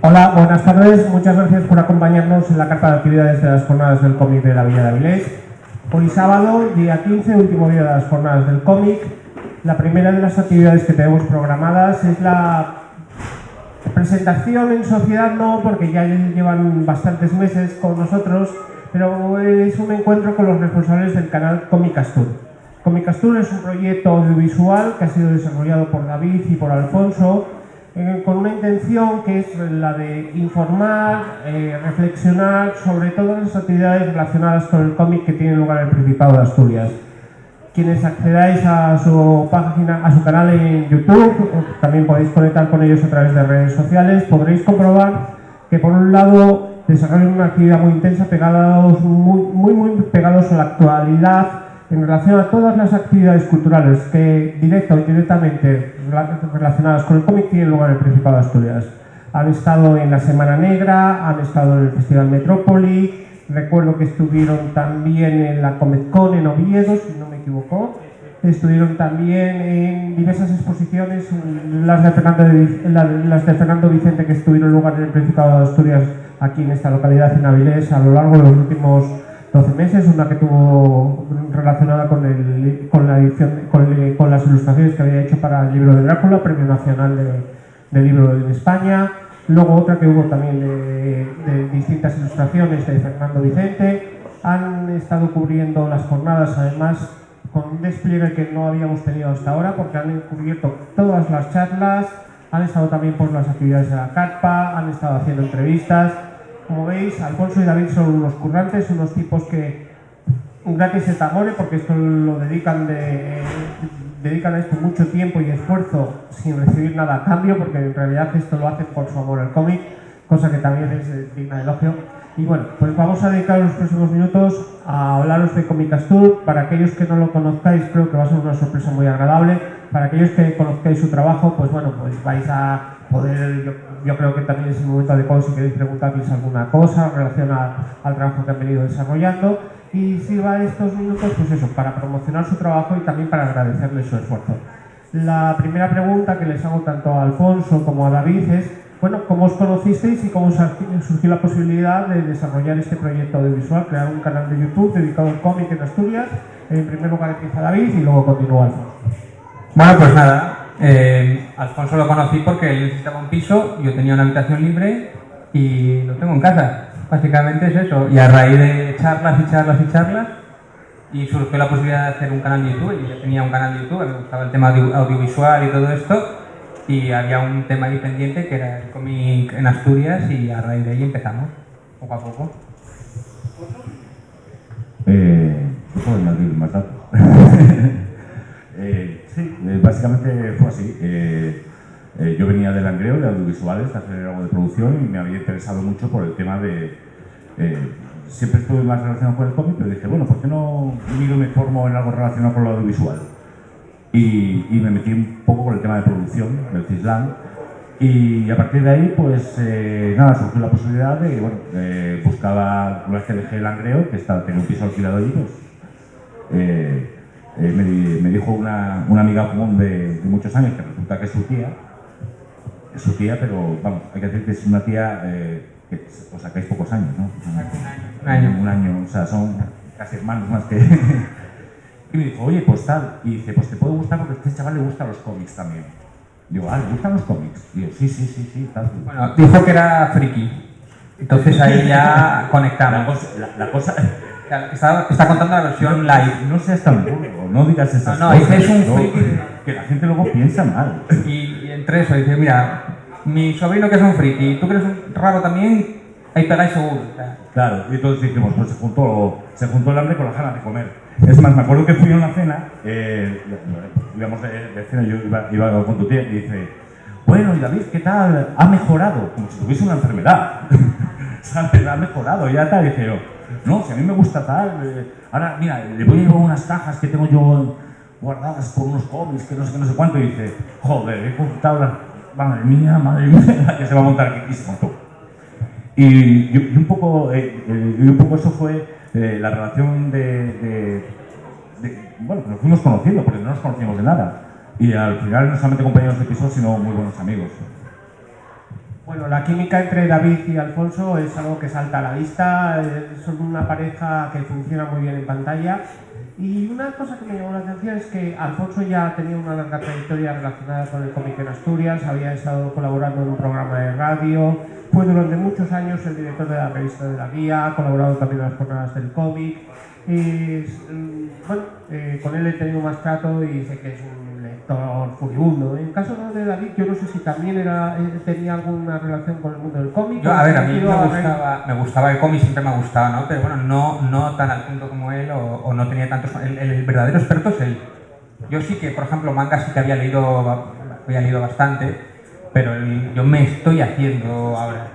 Hola, buenas tardes. Muchas gracias por acompañarnos en la carta de actividades de las jornadas del cómic de la Villa de Avilés. Hoy sábado, día 15, último día de las jornadas del cómic. La primera de las actividades que tenemos programadas es la presentación en sociedad, no porque ya llevan bastantes meses con nosotros, pero es un encuentro con los responsables del canal Comicastur. Comicastur es un proyecto audiovisual que ha sido desarrollado por David y por Alfonso, con una intención que es la de informar, reflexionar sobre todas las actividades relacionadas con el cómic que tienen lugar en el Principado de Asturias. Quienes accedáis a su página, a su canal en YouTube, también podéis conectar con ellos a través de redes sociales, podréis comprobar que por un lado desarrollan una actividad muy intensa, muy pegados a la actualidad en relación a todas las actividades culturales que directa o indirectamente relacionadas con el cómic tienen lugar en el Principado de Asturias. Han estado en la Semana Negra, han estado en el Festival Metrópoli, recuerdo que estuvieron también en la Comic-Con en Oviedo, si no me equivoco. Estuvieron también en diversas exposiciones, las de Fernando Vicente que estuvieron lugar en el Principado de Asturias, aquí en esta localidad, en Avilés, a lo largo de los últimos 12 meses, una que tuvo relacionada con las ilustraciones que había hecho para el libro de Drácula, Premio Nacional de Libro en España. Luego otra que hubo también de distintas ilustraciones de Fernando Vicente. Han estado cubriendo las jornadas, además, con un despliegue que no habíamos tenido hasta ahora, porque han cubierto todas las charlas, han estado también por las actividades de la carpa, han estado haciendo entrevistas. Como veis, Alfonso y David son unos currantes, unos tipos que gratis et amore, porque esto lo dedican a esto mucho tiempo y esfuerzo sin recibir nada a cambio, porque en realidad esto lo hacen por su amor al cómic, cosa que también es digna de elogio. Y bueno, pues vamos a dedicar los próximos minutos a hablaros de Comicastur. Para aquellos que no lo conozcáis, creo que va a ser una sorpresa muy agradable. Para aquellos que conozcáis su trabajo, pues bueno, pues vais a poder, yo creo que también es el momento adecuado si queréis preguntarles alguna cosa relacionada al trabajo que han venido desarrollando. Y sirva estos minutos, pues eso, para promocionar su trabajo y también para agradecerles su esfuerzo. La primera pregunta que les hago tanto a Alfonso como a David es, bueno, ¿cómo os conocisteis y cómo surgió la posibilidad de desarrollar este proyecto audiovisual, crear un canal de YouTube dedicado al cómic en Asturias? En primer lugar empieza David y luego continúa Alfonso. Bueno, pues nada, Alfonso lo conocí porque él necesitaba un piso, yo tenía una habitación libre y lo tengo en casa. Básicamente es eso, y a raíz de charlas y surgió la posibilidad de hacer un canal de YouTube. Yo ya tenía un canal de YouTube, me gustaba el tema audiovisual y todo esto, y había un tema ahí pendiente que era el cómic en Asturias, y a raíz de ahí empezamos, poco a poco. Puedo añadir más datos. Sí, básicamente fue así. Yo venía del Langreo, de audiovisuales, de hacer algo de producción, y me había interesado mucho por el tema de... siempre estuve más relacionado con el cómic, pero dije, bueno, ¿por qué no miro y me formo en algo relacionado con lo audiovisual? Y me metí un poco con el tema de producción del CISLAN, y a partir de ahí, pues nada, surgió la posibilidad de, bueno, buscaba, una vez que dejé el Langreo, que tenía un piso alquilado allí, pues me dijo una amiga común de muchos años, que resulta que es su tía, pero vamos, hay que decir que es una tía que os sacáis pocos años, ¿no? Un año, o sea, son casi hermanos más que... Y me dijo, oye, pues tal, y dice, pues te puede gustar porque a este chaval le gustan los cómics también. Digo, ¿le gustan los cómics? Digo, sí, tal. Bueno, dijo que era friki, entonces ahí ya conectamos. La cosa... Está contando la versión live. No seas tan burro, no digas esas cosas. No, dices un friki. Que la gente luego piensa mal. Y entre eso dice, mira, mi sobrino que es un friki, tú que eres un raro también, ahí pegáis seguro. Claro, y entonces dijimos, pues se juntó el hambre con las ganas de comer. Es más, me acuerdo que fui a una cena, íbamos de cena, yo iba con tu tía y dice, bueno, y David, ¿qué tal? Ha mejorado, como si tuviese una enfermedad. ¿Sabes? Ha mejorado, ya tal, y dije yo, no, si a mí me gusta tal, ahora, mira, le voy a llevar unas cajas que tengo yo guardadas por unos cómics, que no sé cuánto, y dice, joder, he contado las... Madre mía, que se va a montar aquí, y se montó. Y un poco eso fue la relación bueno, nos fuimos conociendo, porque no nos conocíamos de nada. Y al final no solamente compañeros de piso, sino muy buenos amigos. Bueno, la química entre David y Alfonso es algo que salta a la vista, son una pareja que funciona muy bien en pantalla. Y una cosa que me llamó la atención es que Alfonso ya tenía una larga trayectoria relacionada con el cómic en Asturias, había estado colaborando en un programa de radio, fue durante muchos años el director de la revista de La Guía, ha colaborado también en las jornadas del cómic. Bueno, con él he tenido más trato y sé que es un lector furibundo. En el caso de David, yo no sé si también tenía alguna relación con el mundo del cómic. Yo, a ver, a mí me gustaba el cómic, siempre me ha gustado, ¿no? Pero bueno, no tan al punto como él o no tenía tantos... El verdadero experto es él. Yo sí que, por ejemplo, manga sí que había leído bastante, pero yo me estoy haciendo ahora.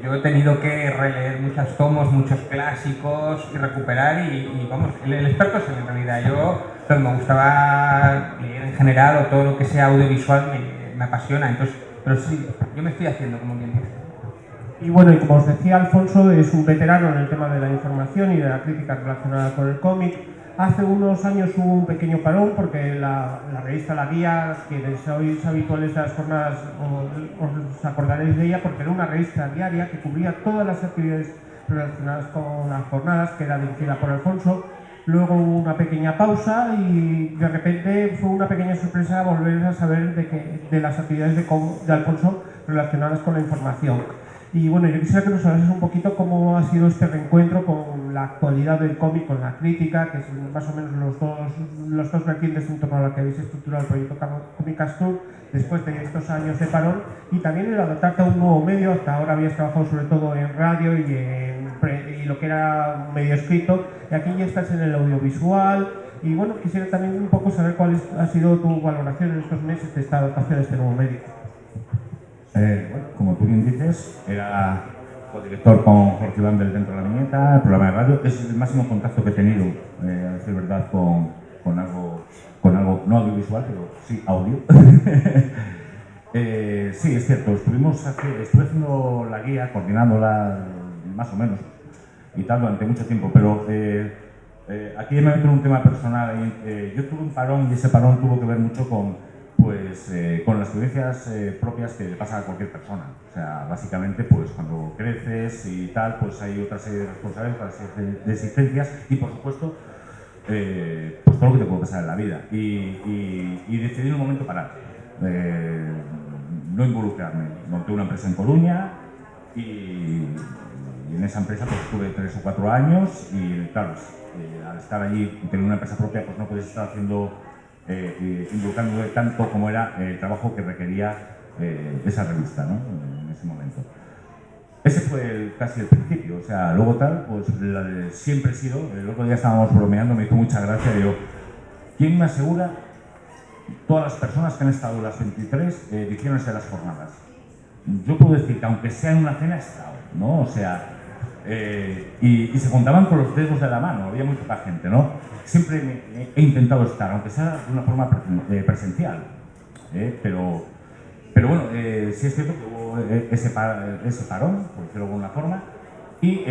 Yo he tenido que releer muchos tomos, muchos clásicos y recuperar y vamos, el experto es él en realidad. Yo me gustaba leer en general o todo lo que sea audiovisual me apasiona, entonces, pero sí, yo me estoy haciendo como quien dice. Y bueno, y como os decía, Alfonso es un veterano en el tema de la información y de la crítica relacionada con el cómic. Hace unos años hubo un pequeño parón porque la revista La Guía, quienes sois habituales de las jornadas os acordaréis de ella, porque era una revista diaria que cubría todas las actividades relacionadas con las jornadas, que era dirigida por Alfonso. Luego hubo una pequeña pausa y de repente fue una pequeña sorpresa volver a saber de las actividades de Alfonso relacionadas con la información. Y bueno, yo quisiera que nos hablases un poquito cómo ha sido este reencuentro con la actualidad del cómic, con la crítica, que son más o menos los dos vertientes en torno a la que habéis estructurado el proyecto Cómic Astur, después de estos años de parón, y también el adaptarte a un nuevo medio. Hasta ahora habías trabajado sobre todo en radio y lo que era un medio escrito, y aquí ya estás en el audiovisual. Y bueno, quisiera también un poco saber cuál ha sido tu valoración en estos meses de esta adaptación a este nuevo medio. Bueno, como tú bien dices, era codirector con Jorge Vandel dentro de la viñeta, el programa de radio. Es el máximo contacto que he tenido, a decir verdad, con algo no audiovisual, pero sí audio. Sí, es cierto, estuve haciendo la guía, coordinándola más o menos, y tal, durante mucho tiempo, pero aquí me meto en un tema personal. Yo tuve un parón y ese parón tuvo que ver mucho con las experiencias propias que le pasa a cualquier persona. O sea, básicamente, pues cuando creces y tal, pues hay otra serie de responsabilidades, otra serie de exigencias y, por supuesto, pues todo lo que te puede pasar en la vida. Y decidí en un momento parar, no involucrarme. Monté una empresa en Coruña y en esa empresa pues estuve 3 o 4 años y, claro, al estar allí y tener una empresa propia, pues no puedes estar haciendo involucrándome tanto como era el trabajo que requería esa revista, ¿no? En ese momento. Ese fue casi el principio. O sea, luego tal, pues siempre he sido, el otro día estábamos bromeando, me hizo mucha gracia, digo, ¿quién me asegura todas las personas que han estado las 23 ediciones de las jornadas? Yo puedo decir que aunque sea en una cena he estado, ¿no? O sea, y se contaban con los dedos de la mano, había muy poca gente, ¿no? Siempre he intentado estar, aunque sea de una forma presencial, pero bueno, sí es cierto que hubo ese parón, por decirlo de alguna forma, y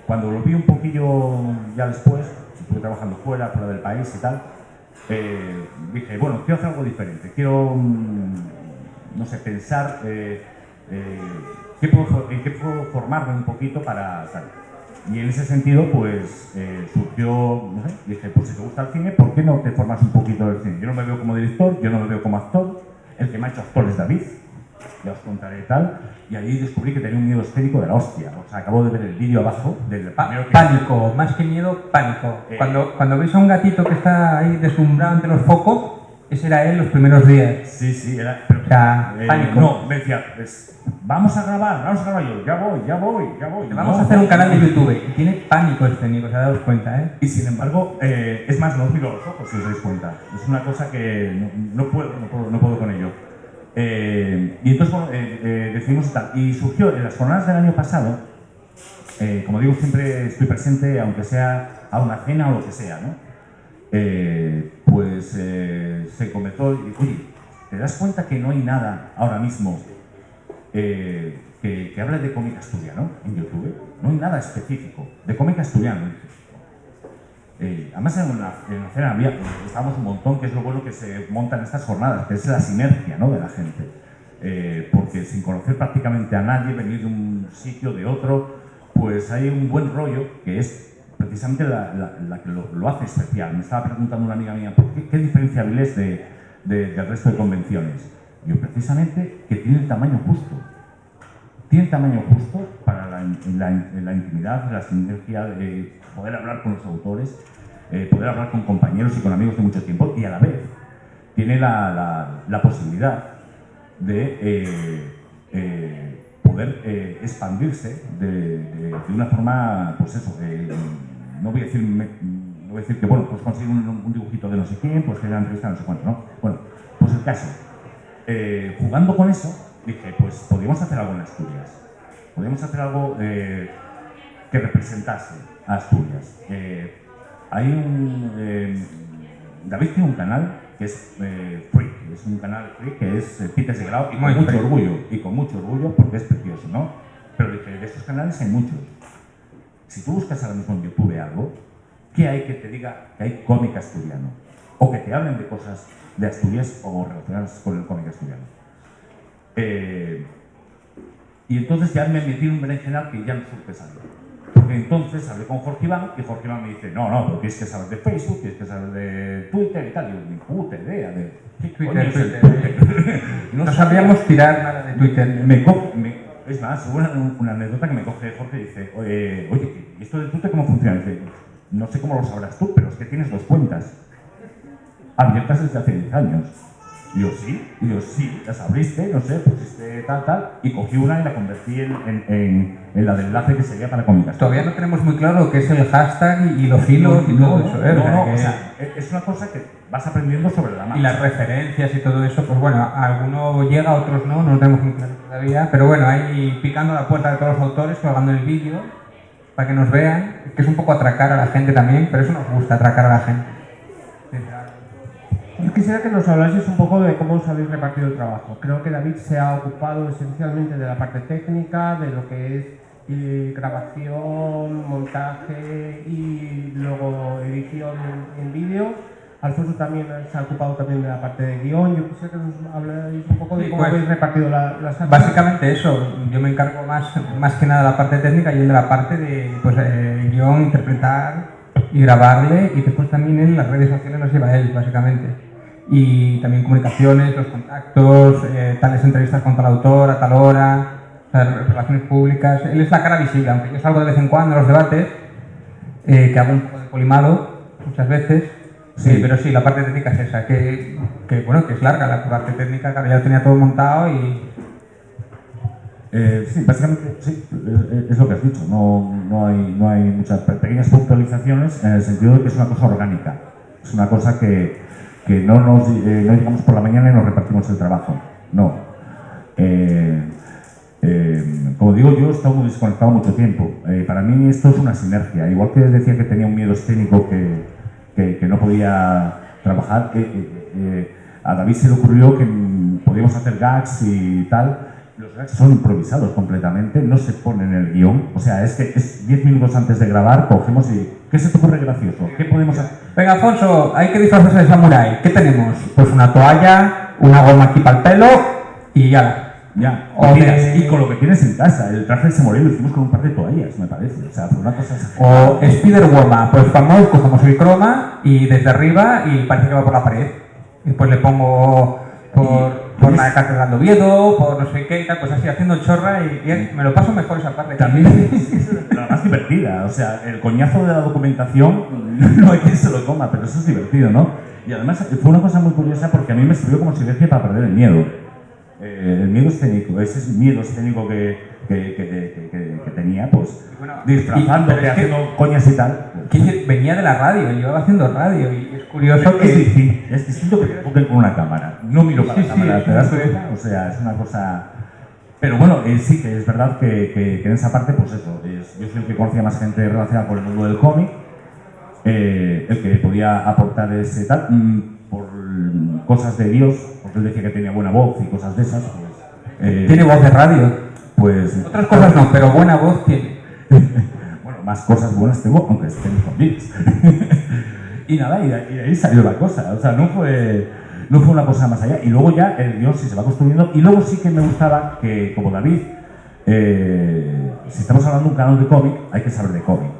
cuando lo vi un poquillo ya después, estuve trabajando fuera del país y tal, dije, bueno, quiero hacer algo diferente, quiero, no sé, pensar en qué puedo formarme un poquito para tal. Y en ese sentido, pues surgió, no sé, dije, pues si te gusta el cine, ¿por qué no te formas un poquito del cine? Yo no me veo como director, yo no me veo como actor, el que me ha hecho actor es David, ya os contaré tal, y ahí descubrí que tenía un miedo escénico de la hostia. O sea, acabo de ver el vídeo abajo del primero que... Pánico, más que miedo, pánico. Cuando ves a un gatito que está ahí deslumbrado entre los focos, ese era él los primeros días. Sí, era... Pero, o sea, pánico. No, me decía, vamos a grabar yo, ya voy. Vamos a hacer un canal de YouTube. Y tiene pánico escénico, se ha dado cuenta, ¿eh? Y sin embargo, es más, no os miro los ojos, si os dais cuenta. Es una cosa que no puedo con ello. Y entonces, bueno, decidimos tal. Y surgió en las jornadas del año pasado, como digo, siempre estoy presente, aunque sea a una cena o lo que sea, ¿no? Se comenzó y, oye, ¿te das cuenta que no hay nada ahora mismo que hable de cómic asturiano en YouTube? No hay nada específico de cómic asturiano. Además, en la cena estábamos un montón, que es lo bueno que se montan estas jornadas, que es la sinergia, ¿no?, de la gente. porque sin conocer prácticamente a nadie, venir de un sitio, de otro, pues hay un buen rollo que es precisamente la que lo hace especial. Me estaba preguntando una amiga mía, ¿qué diferenciable es del resto de convenciones? Yo, precisamente, que tiene el tamaño justo. Tiene el tamaño justo para la intimidad, la sinergia, de poder hablar con los autores, poder hablar con compañeros y con amigos de mucho tiempo, y a la vez tiene la posibilidad de poder expandirse de una forma, pues eso, no voy a decir que, bueno, pues conseguir un dibujito de no sé quién, pues que la entrevista no sé cuánto, ¿no? Bueno, pues el caso, jugando con eso, dije, pues podríamos hacer algo en Asturias, podríamos hacer algo que representase a Asturias. David tiene un canal que es free, es un canal free que es Peter Segrao, y con mucho orgullo, porque es precioso, ¿no? Pero dije, de estos canales hay muchos. Si tú buscas ahora mismo en YouTube algo, ¿qué hay que te diga que hay cómic asturiano? O que te hablen de cosas de Asturias o relacionadas con el cómic asturiano. Y entonces ya me metí en un berenjenal que ya no supe salir. Porque entonces hablé con Jorge Iván y Jorge Iván me dice, no, pero tienes que saber de Facebook, tienes que saber de Twitter y tal. Y yo, ni puta idea de Twitter. No sabríamos tirar nada de Twitter. Es más, hubo una anécdota que me coge Jorge y dice, oye, ¿y esto de Twitter cómo funciona? Y dice, no sé cómo lo sabrás tú, pero es que tienes 2 cuentas abiertas desde hace 10 años. Y yo, sí, las abriste, no sé, pusiste tal, y cogí una y la convertí en la de enlace que sería para comunicación. Todavía no tenemos muy claro lo que es el hashtag y los hilos y todo eso, ¿eh? O sea, es una cosa que vas aprendiendo sobre la marcha. Y las referencias y todo eso, pues bueno, a alguno llega, a otros no lo tenemos muy claro todavía, pero bueno, ahí picando la puerta de todos los autores, colgando el vídeo, para que nos vean, que es un poco atracar a la gente también, pero eso nos gusta, atracar a la gente. Yo quisiera que nos hablases un poco de cómo os habéis repartido el trabajo. Creo que David se ha ocupado esencialmente de la parte técnica, de lo que es grabación, montaje y luego edición en vídeo. Alfonso también se ha ocupado también de la parte de guión. Yo quisiera que nos habláis un poco de cómo habéis repartido las tareas. Básicamente eso, yo me encargo más que nada de la parte técnica y él de la parte de guión, interpretar y grabarle, y después también en las redes sociales nos lleva él, básicamente. Y también comunicaciones, los contactos, tales entrevistas con tal autor, a tal hora, las relaciones públicas. Él es la cara visible, aunque yo salgo de vez en cuando en los debates, que hago un poco de polimado muchas veces, sí, pero sí, la parte técnica es esa, que es larga la parte técnica, claro, ya lo tenía todo montado y... Sí, básicamente sí, es lo que has dicho, no hay muchas pequeñas puntualizaciones en el sentido de que es una cosa orgánica, es una cosa que no llegamos por la mañana y nos repartimos el trabajo, no. Como digo, yo he estado muy desconectado mucho tiempo. Para mí esto es una sinergia, igual que decía que tenía un miedo escénico que no podía trabajar, a David se le ocurrió que podíamos hacer gags y tal. Los gags son improvisados completamente, no se ponen en el guión. O sea, es que 10 minutos antes de grabar cogemos y... ¿Qué se te ocurre gracioso? ¿Qué podemos hacer? Venga, Alfonso, hay que disfrazarse de samurái. ¿Qué tenemos? Pues una toalla, una goma aquí para el pelo y ya. Ya, y con lo que tienes en casa. El traje de samurái lo hicimos con un par de toallas, me parece. O sea, fue una cosa... O Spider-Woman, pues vamos, cogemos el croma y desde arriba y parece que va por la pared. Y después le pongo por la Catedral de Oviedo, por no sé qué y tal, pues así haciendo chorra y me lo paso mejor esa parte. También es la más divertida, o sea, el coñazo de la documentación no hay quien se lo coma, pero eso es divertido, ¿no? Y además fue una cosa muy curiosa porque a mí me sirvió como sinergia para perder el miedo. El miedo escénico, ese es miedo escénico que tenía, pues bueno, disfrazándote, haciendo coñas y tal. Que venía de la radio, llevaba haciendo radio y es curioso que... Es distinto que te enfoquen con una cámara. No miro para la cámara, ¿te das cuenta? O sea, es una cosa... Pero bueno, sí que es verdad que en esa parte, pues eso, yo soy el que conocía más gente relacionada con el mundo del cómic, el que podía aportar ese tal, por cosas de Dios, porque él decía que tenía buena voz y cosas de esas, pues... ¿Tiene voz de radio? Pues... Otras cosas no, pero buena voz tiene. Bueno, más cosas buenas tengo, aunque estén escondidas. Y nada, y de ahí salió la cosa, o sea, no fue... no fue una cosa más allá. Y luego ya el guión sí se va construyendo. Y luego sí que me gustaba que, como David, si estamos hablando de un canal de cómic, hay que saber de cómic.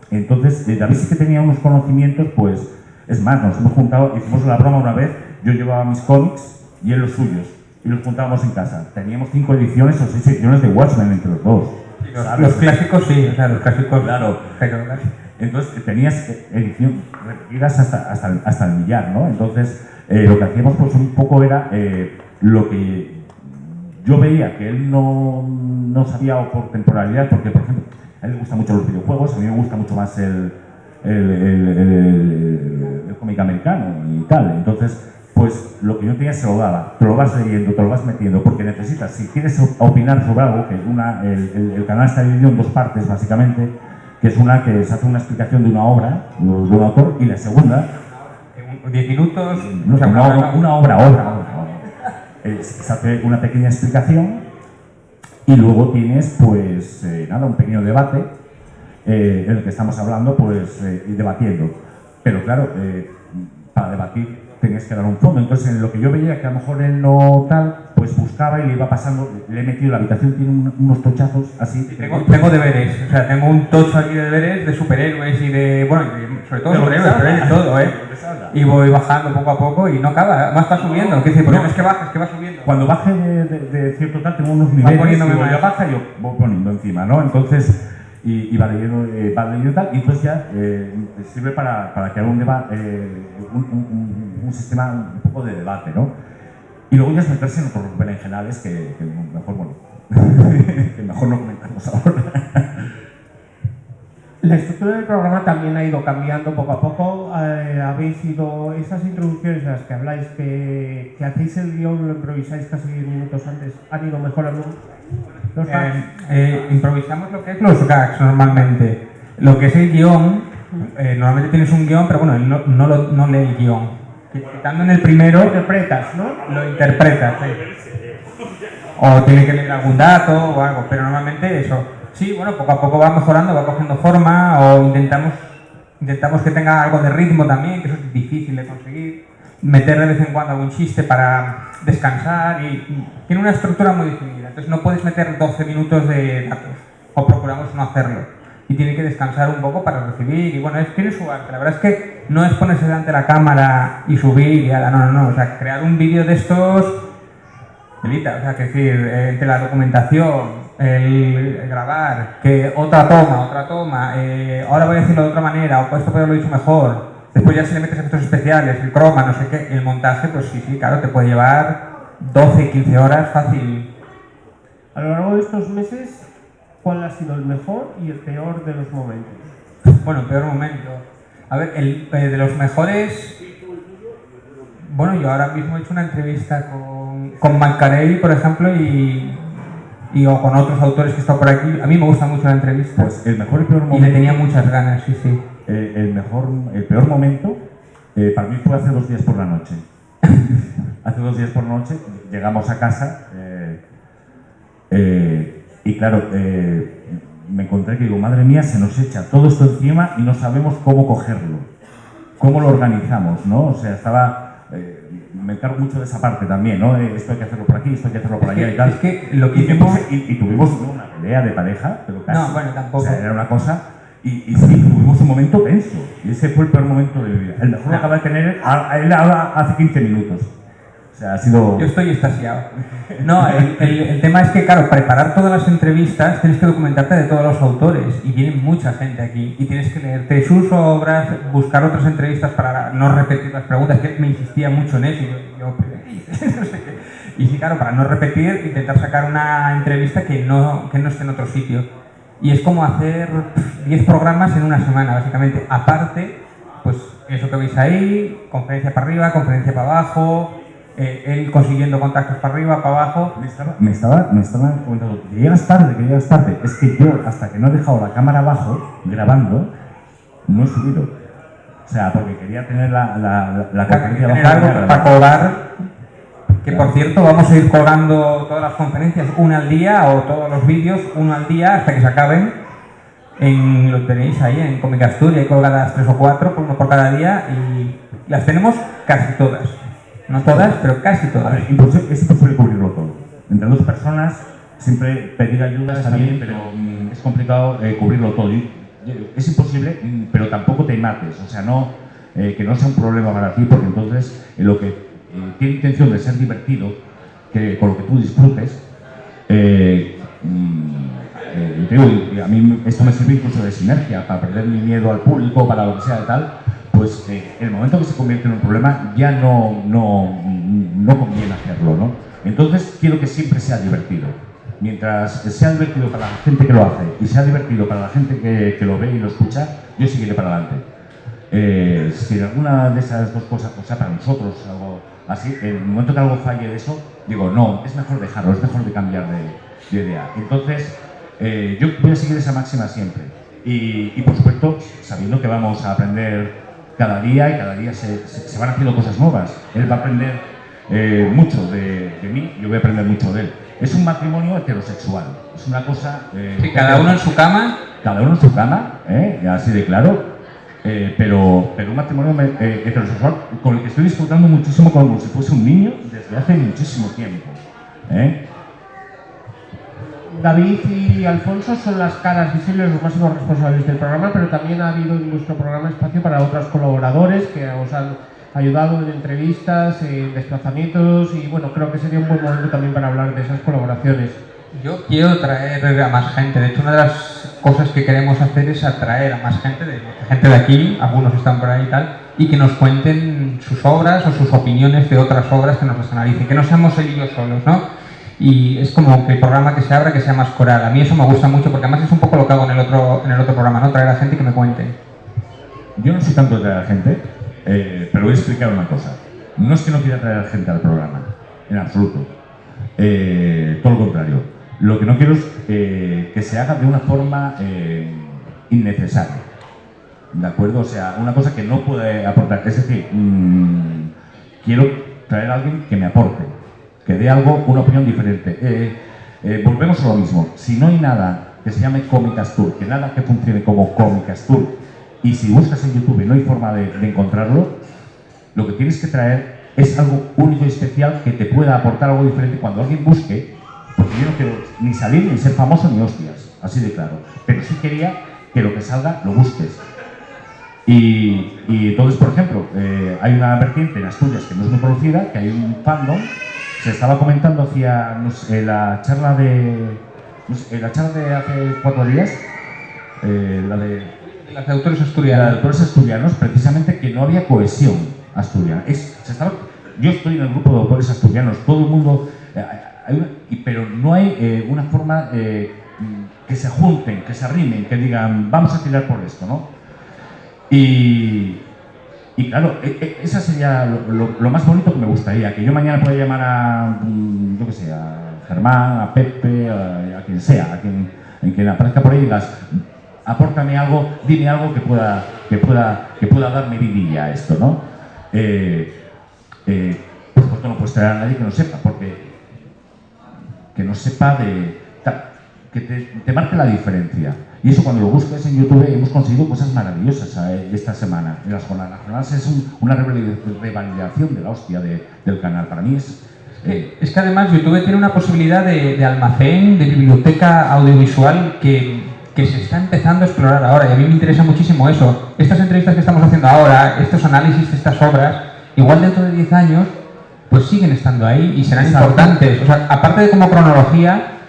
Entonces, David sí que tenía unos conocimientos, pues, es más, nos hemos juntado, hicimos una broma una vez, yo llevaba mis cómics y él los suyos, y los juntábamos en casa. Teníamos 5 ediciones o 6 ediciones de Watchmen entre los dos. Los clásicos sí, o sea, los clásicos. Claro. Pero, Entonces tenías ediciones repetidas hasta el millar, ¿no? Entonces lo que hacíamos pues un poco era lo que yo veía que él no sabía o por temporalidad, porque por ejemplo a él le gustan mucho los videojuegos, a mí me gusta mucho más el cómic americano y tal. Entonces pues lo que yo tenía se lo daba, te lo vas leyendo, te lo vas metiendo, porque necesitas, si quieres opinar sobre algo, que el canal está dividido en 2 partes básicamente, que es una que se hace una explicación de una obra, de un autor, y la segunda... 10 minutos... No, una obra. Se hace una pequeña explicación y luego tienes, pues, nada, un pequeño debate en el que estamos hablando, pues, y debatiendo. Pero claro, para debatir tenías que dar un fondo. Entonces, en lo que yo veía que a lo mejor él no tal, pues buscaba y le iba pasando, le he metido, la habitación tiene unos tochazos así. Tengo deberes, o sea, tengo un tocho aquí de deberes de superhéroes y de, bueno, sobre todo superhéroes, pero de todo, y voy bajando poco a poco y no acaba, además va subiendo, ¿qué dice? No es que baja, es que va subiendo. Cuando baje de cierto tal, tengo unos niveles, y yo baja y yo voy poniendo encima, ¿no? Entonces, y va leyendo tal, y entonces ya sirve para crear un debate, un sistema un poco de debate, ¿no? Y luego ya es meterse en otros berenjenales que mejor, bueno, que mejor no comentamos ahora. La estructura del programa también ha ido cambiando poco a poco. Habéis ido, esas introducciones de las que habláis, que hacéis el guión, lo improvisáis casi 10 minutos antes, ¿han ido mejorando los gags? Improvisamos lo que es los gags normalmente. Lo que es el guión, normalmente tienes un guión, pero bueno, él no lee el guión. Quitando en el primero... Lo interpretas, ¿no? Lo interpretas, sí. O tiene que leer algún dato o algo, pero normalmente eso. Sí, bueno, poco a poco va mejorando, va cogiendo forma, o intentamos que tenga algo de ritmo también, que eso es difícil de conseguir. Meter de vez en cuando algún chiste para descansar y tiene una estructura muy definida. Entonces no puedes meter 12 minutos de datos, o procuramos no hacerlo. Y tiene que descansar un poco para recibir, y bueno, tiene su arte. La verdad es que no es ponerse delante de la cámara y subir y no, o sea, crear un vídeo de estos, delita, o sea, que decir, entre la documentación, el grabar, que otra toma, ahora voy a decirlo de otra manera, o esto puedo haberlo dicho mejor, después ya si le metes efectos especiales, el croma, no sé qué, el montaje, pues sí, claro, te puede llevar 12, 15 horas fácil. A lo largo de estos meses, ¿cuál ha sido el mejor y el peor de los momentos? Bueno, el peor momento. A ver, de los mejores... Bueno, yo ahora mismo he hecho una entrevista con Mike Carey, por ejemplo, o con otros autores que he estado por aquí. A mí me gusta mucho la entrevista. Pues el mejor y peor momento... Y le tenía muchas ganas, sí. El peor momento, para mí fue hace 2 días por la noche. Hace 2 días por la noche llegamos a casa y claro, me encontré que digo, madre mía, se nos echa todo esto encima y no sabemos cómo cogerlo, cómo lo organizamos, ¿no? O sea, me encargo mucho de esa parte también, ¿no? Esto hay que hacerlo por aquí, esto hay que hacerlo por allá y tal. Es que lo que hicimos... Y tuvimos una pelea de pareja, pero casi. No, bueno, tampoco. O sea, era una cosa... Y sí, tuvimos un momento tenso. Y ese fue el peor momento de mi vida. El mejor lo acaba de tener él ahora hace 15 minutos. O sea, ha sido... Yo estoy extasiado. No, el tema es que, claro, preparar todas las entrevistas tienes que documentarte de todos los autores. Y viene mucha gente aquí. Y tienes que leerte sus obras, buscar otras entrevistas para no repetir las preguntas. Que me insistía mucho en eso. Y sí, claro, para no repetir, intentar sacar una entrevista que no esté en otro sitio. Y es como hacer 10 programas en una semana, básicamente. Aparte, pues eso que veis ahí, conferencia para arriba, conferencia para abajo, él consiguiendo contactos para arriba, para abajo. Me estaban comentando que llegas tarde. Es que yo, hasta que no he dejado la cámara abajo, grabando, no he subido. O sea, porque quería tener la conferencia abajo. Tener algo para colgar. Que por cierto, vamos a ir colgando todas las conferencias una al día, o todos los vídeos uno al día hasta que se acaben. Lo tenéis ahí en Comic Asturias, hay colgadas 3 o 4, uno por cada día, y las tenemos casi todas. No todas, pero casi A todas. ver, es imposible cubrirlo todo. Entre dos personas, siempre pedir ayuda está bien, pero es complicado cubrirlo todo. Es imposible, pero tampoco te mates. O sea, que no sea un problema para ti, porque entonces lo que tiene intención de ser divertido, con lo que tú disfrutes, te digo, a mí esto me sirve incluso de sinergia, para perder mi miedo al público, para lo que sea y tal, pues en el momento que se convierte en un problema ya no conviene hacerlo, ¿no? Entonces quiero que siempre sea divertido. Mientras sea divertido para la gente que lo hace y sea divertido para la gente que lo ve y lo escucha, yo seguiré para adelante. Si en alguna de esas dos cosas, o sea, para nosotros, algo así, en el momento que algo falle de eso, digo, no, es mejor dejarlo, es mejor de cambiar de idea. Entonces, yo voy a seguir esa máxima siempre. Y por supuesto, sabiendo que vamos a aprender cada día y cada día se van haciendo cosas nuevas. Él va a aprender mucho de mí, yo voy a aprender mucho de él. Es un matrimonio heterosexual, es una cosa... Sí, cada uno en su cama. Cada uno en su cama, así de claro, pero un matrimonio heterosexual con el que estoy disfrutando muchísimo como si fuese un niño desde hace muchísimo tiempo. David y Alfonso son las caras visibles, los máximos responsables del programa, pero también ha habido en nuestro programa espacio para otros colaboradores que os han ayudado en entrevistas, en desplazamientos y bueno, creo que sería un buen momento también para hablar de esas colaboraciones. Yo quiero traer a más gente. De hecho, una de las cosas que queremos hacer es atraer a más gente de aquí, algunos están por ahí y tal, y que nos cuenten sus obras o sus opiniones de otras obras, que nos las analicen, que no seamos él y yo solos, ¿no? Y es como que el programa que se abra, que sea más coral. A mí eso me gusta mucho porque además es un poco lo que hago en el otro programa, ¿no? Traer a gente que me cuente. Yo no soy tanto de traer a gente, pero voy a explicar una cosa. No es que no quiera traer a gente al programa, en absoluto. Todo lo contrario. Lo que no quiero es que se haga de una forma innecesaria. ¿De acuerdo? O sea, una cosa que no puede aportar. Es decir, quiero traer a alguien que me aporte, que dé algo, una opinión diferente. Volvemos a lo mismo. Si no hay nada que se llame Cómicas Tour, que nada que funcione como Cómicas Tour, y si buscas en YouTube y no hay forma de encontrarlo, lo que tienes que traer es algo único y especial que te pueda aportar algo diferente cuando alguien busque, porque yo no quiero ni salir ni ser famoso ni hostias, así de claro, pero sí quería que lo que salga lo busques. Y entonces, por ejemplo, hay una vertiente en Asturias que no es muy conocida, que hay un fandom. Se estaba comentando hacia la charla de hace 4 días, la de autores asturianos. Precisamente que no había cohesión asturiana. Yo estoy en el grupo de autores asturianos, todo el mundo, pero no hay una forma que se junten, que se arrimen, que digan vamos a tirar por esto, ¿no? Y claro, esa sería lo más bonito que me gustaría, que yo mañana pueda llamar a, yo qué sé, a Germán, a Pepe, a quien sea, en quien aparezca por ahí y digas, apórtame algo, dime algo que pueda darme vidilla a esto, ¿no? Por supuesto no puedes traer a nadie que no sepa, porque que no sepa que te marque la diferencia. Y eso cuando lo busques en YouTube hemos conseguido cosas maravillosas esta semana. En las jornadas es una revalidación de la hostia del canal. Para mí es que además YouTube tiene una posibilidad de almacén, de biblioteca audiovisual que se está empezando a explorar ahora, y a mí me interesa muchísimo eso. Estas entrevistas que estamos haciendo ahora, estos análisis de estas obras, igual dentro de 10 años, pues siguen estando ahí y serán importantes. O sea, aparte de como cronología,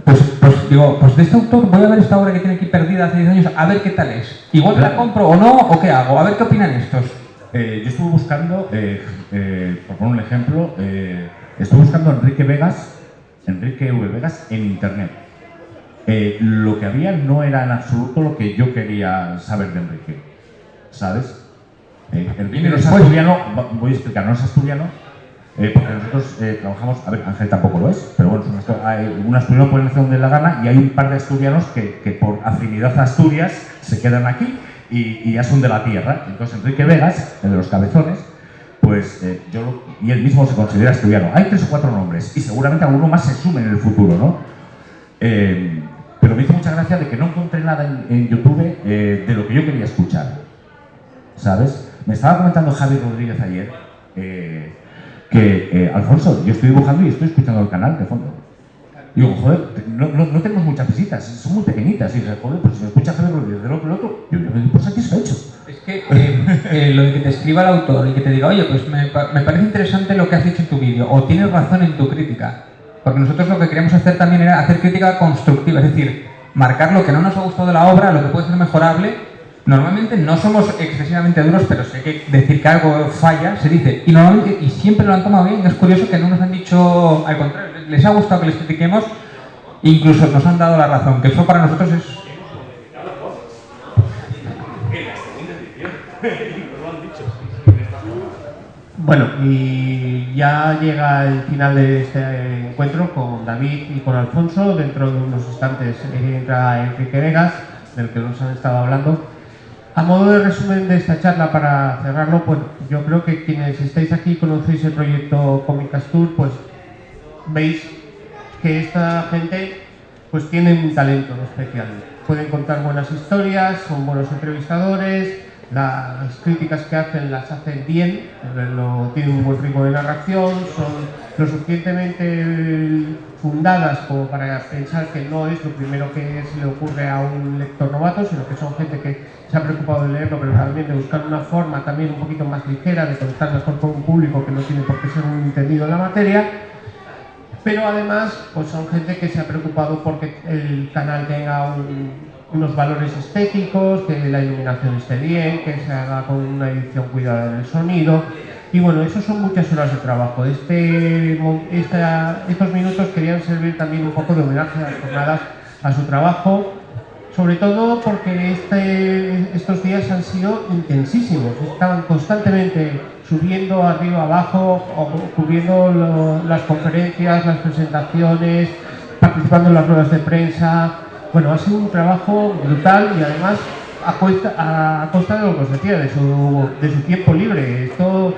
pues digo, pues de este autor voy a ver esta obra que tiene aquí perdida hace 10 años, a ver qué tal es. Igual la compro o no, o qué hago, a ver qué opinan estos. Yo estuve buscando, por poner un ejemplo, estuve buscando a Enrique V. Vegas en internet. Lo que había no era en absoluto lo que yo quería saber de Enrique, ¿sabes? Enrique no es asturiano, voy a explicar, no es asturiano, porque nosotros trabajamos, a ver, Ángel tampoco lo es, pero bueno, un asturiano puede nacer donde le da gana y hay un par de asturianos que por afinidad a Asturias se quedan aquí y ya son de la tierra. Entonces Enrique Vegas, el de los cabezones, pues y él mismo se considera asturiano. Hay 3 o 4 nombres y seguramente alguno más se sume en el futuro, ¿no? Pero me hizo mucha gracia de que no encontré nada en YouTube de lo que yo quería escuchar, ¿sabes? Me estaba comentando Javi Rodríguez ayer que Alfonso, yo estoy dibujando y estoy escuchando el canal de fondo. Digo, joder, no tenemos muchas visitas, son muy pequeñitas. Y dice, joder, pues si me escucha Javier Rodríguez de lo que el otro, yo me doy por satisfecho. Es que lo de que te escriba el autor y que te diga, oye, pues me parece interesante lo que has dicho en tu vídeo, o tienes razón en tu crítica. Porque nosotros lo que queríamos hacer también era hacer crítica constructiva, es decir, marcar lo que no nos ha gustado de la obra, lo que puede ser mejorable. Normalmente no somos excesivamente duros, pero si hay que decir que algo falla, se dice. Y normalmente, y siempre lo han tomado bien, es curioso que no nos han dicho al contrario, les ha gustado que les critiquemos, incluso nos han dado la razón, que eso para nosotros es... Bueno, y ya llega el final de este encuentro con David y con Alfonso. Dentro de unos instantes entra Enrique Vegas, del que nos han estado hablando. A modo de resumen de esta charla, para cerrarlo, pues yo creo que quienes estáis aquí y conocéis el proyecto Comicastur, pues veis que esta gente pues tiene un talento especial. Pueden contar buenas historias, son buenos entrevistadores, las críticas que hacen las hacen bien, tienen un buen ritmo de narración, son lo suficientemente fundadas como para pensar que no es lo primero que se le ocurre a un lector novato, sino que son gente que se ha preocupado de leerlo, pero también de buscar una forma también un poquito más ligera de conectar mejor con un público que no tiene por qué ser un entendido en la materia. Pero además pues son gente que se ha preocupado porque el canal tenga unos valores estéticos, que la iluminación esté bien, que se haga con una edición cuidada del sonido. Y bueno, eso son muchas horas de trabajo. Estos minutos querían servir también un poco de homenaje a las jornadas, a su trabajo, sobre todo porque estos días han sido intensísimos. Estaban constantemente subiendo arriba, abajo, cubriendo las conferencias, las presentaciones, participando en las ruedas de prensa. Bueno, ha sido un trabajo brutal y además a costa de lo que os decía, de su tiempo libre. Esto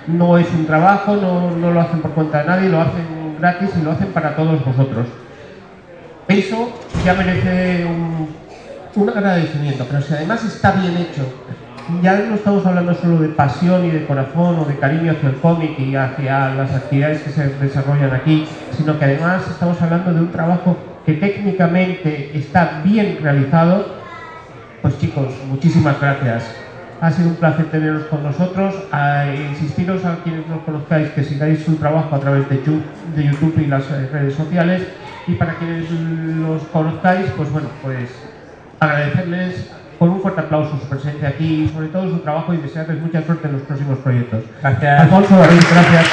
no es un trabajo, no lo hacen por cuenta de nadie, lo hacen gratis y lo hacen para todos vosotros. Eso ya merece un agradecimiento, pero si además está bien hecho, ya no estamos hablando solo de pasión y de corazón o de cariño hacia el cómic y hacia las actividades que se desarrollan aquí, sino que además estamos hablando de un trabajo que técnicamente está bien realizado. Pues chicos, muchísimas gracias. Ha sido un placer teneros con nosotros. Insistiros a quienes nos conozcáis que sigáis su trabajo a través de YouTube y las redes sociales. Y para quienes los conozcáis, pues bueno, pues agradecerles con un fuerte aplauso su presencia aquí y sobre todo su trabajo y desearles mucha suerte en los próximos proyectos. Gracias. Alfonso, David, gracias.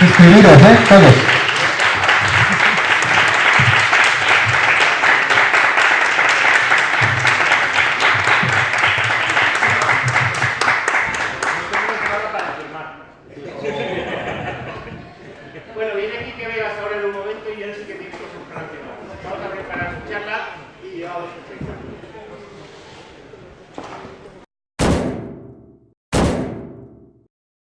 Inscribiros, todos. Bueno, viene Enrique Vegas ahora en un momento y él sí que tiene cosas para firmar. Vamos a preparar su charla y vamos a empezar.